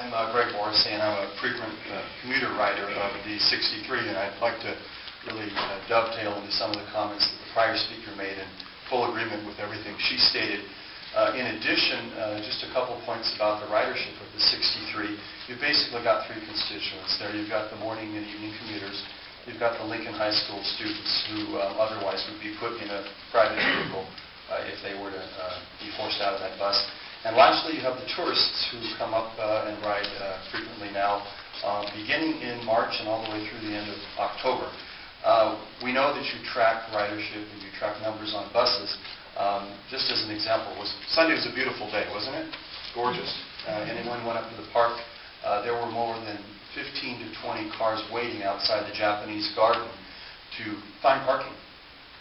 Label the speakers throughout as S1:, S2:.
S1: I'm Greg Morris, and I'm a frequent commuter rider of the 63, and I'd like to really dovetail into some of the comments that the prior speaker made in full agreement with everything she stated. In addition, just a couple points about the ridership of the 63. You've basically got three constituents there. You've got the morning and evening commuters. You've got the Lincoln High School students who otherwise would be put in a private vehicle if they were to be forced out of that bus. And lastly, you have the tourists who come up and ride frequently now, beginning in March and all the way through the end of October. We know that you track ridership and you track numbers on buses. Just as an example, Sunday was a beautiful day, wasn't it? Gorgeous. Anyone went up to the park, there were more than 15 to 20 cars waiting outside the Japanese garden to find parking.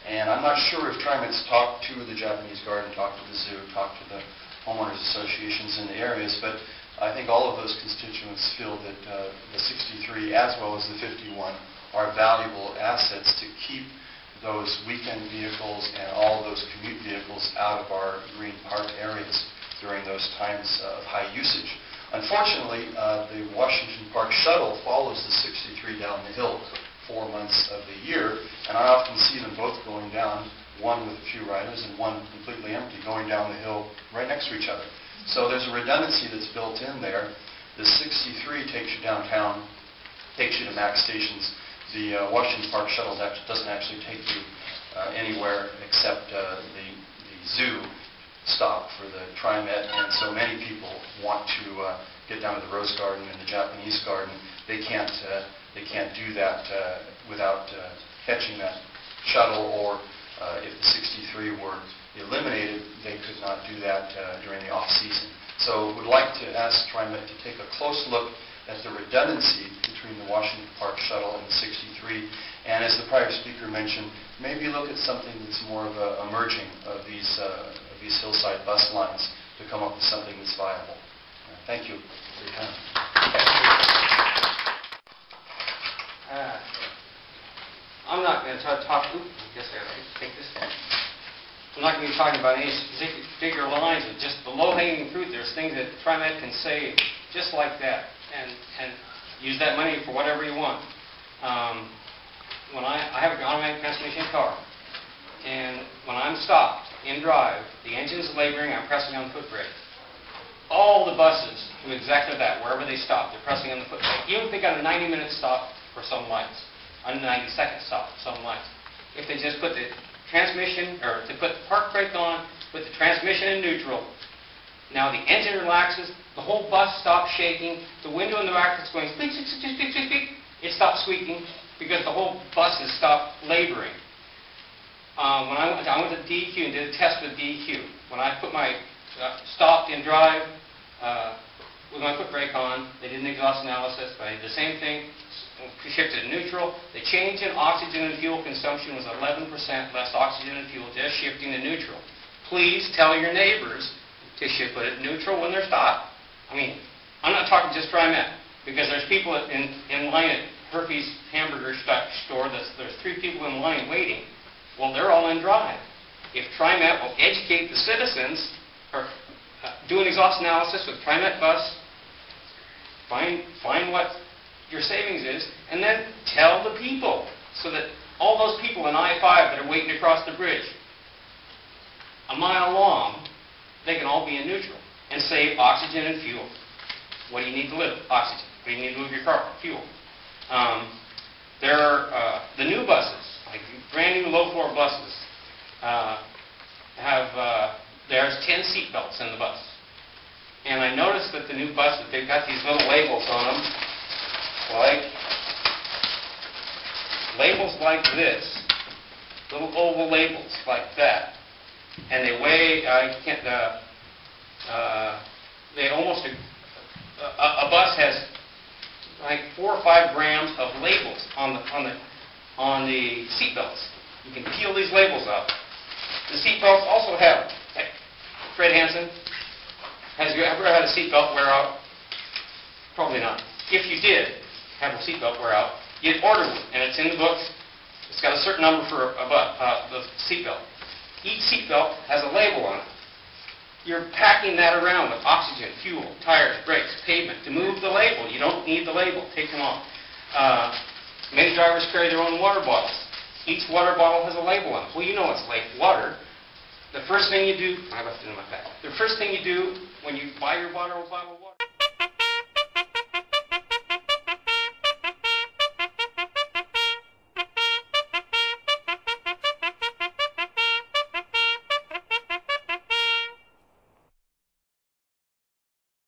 S1: And I'm not sure if TRIMET's talked to the Japanese garden, talked to the zoo, talked to the homeowners associations in the areas, but I think all of those constituents feel that the 63 as well as the 51 are valuable assets to keep those weekend vehicles and all of those commute vehicles out of our green park areas during those times of high usage. Unfortunately, the Washington Park shuttle follows the 63 down the hill 4 months of the year, and I often see them both going down, one with a few riders and one completely empty, going down the hill right next to each other. So there's a redundancy that's built in there. The 63 takes you downtown, takes you to MAX stations. The Washington Park shuttle doesn't actually take you anywhere except the zoo stop for the TRIMET, and so many people want to get down to the Rose Garden and the Japanese Garden. They can't do that without catching that shuttle, or if the 63 were eliminated, they could not do that during the off-season. So would like to ask TRIMET to take a close look at the redundancy between the Washington Park shuttle and the 63, and as the prior speaker mentioned, maybe look at something that's more of a merging of these hillside bus lines to come up with something that's viable. Thank you for your time.
S2: I'm not going to talk. I guess I got to take this. I'm not going to be talking about any specific particular lines, but just the low-hanging fruit. There's things that TRIMET can say just like that, and use that money for whatever you want. When I have an automatic transmission car, and when I'm stopped in drive, the engine's laboring, I'm pressing on the foot brake. All the buses do exactly that. Wherever they stop, they're pressing on the foot brake. Even if they got a 90-minute stop for some lights, a 90-second stop for some lights. If they just put the transmission, or to put the park brake on, put the transmission in neutral, now the engine relaxes, the whole bus stops shaking, the window in the back that's going squeak, squeak, squeak, squeak, squeak, squeak, it stops squeaking because the whole bus has stopped laboring. When I went to DEQ and did a test with DEQ, when I put my stopped in drive with my foot brake on, they did an exhaust analysis, but I did the same thing, shifted to neutral. The change in oxygen and fuel consumption was 11% less oxygen and fuel, just shifting to neutral. Please tell your neighbors to put it neutral when they're stopped. I mean, I'm not talking just TRIMET, because there's people in line at Herfy's hamburger store, there's 3 people in line waiting. Well, they're all in drive. If TRIMET will educate the citizens, or do an exhaust analysis with TRIMET bus, find what your savings is, and then tell the people, so that all those people in I-5 that are waiting to cross the bridge, a mile long, they can all be in neutral and save oxygen and fuel. What do you need to live? Oxygen. What do you need to move your car? Fuel. There are the new buses, like brand new low-floor buses, there's 10 seat belts in the bus. And I noticed that the new buses, they've got these little labels on them, like this, little oval labels like that, and they weigh, they almost, a bus has like 4 or 5 grams of labels on the seat belts. You can peel these labels up. The seat belts also have, Fred Hansen, has you ever had a seat belt wear out? Probably not. If you did have a seat belt wear out, you'd order one, and it's in the books. It's got a certain number for the seat belt. Each seat belt has a label on it. You're packing that around with oxygen, fuel, tires, brakes, pavement to move need the label, take them off. Many drivers carry their own water bottles. Each water bottle has a label on it. Well, you know it's like water. The first thing you do, I left it in my pack. The first thing you do when you buy your bottle of water,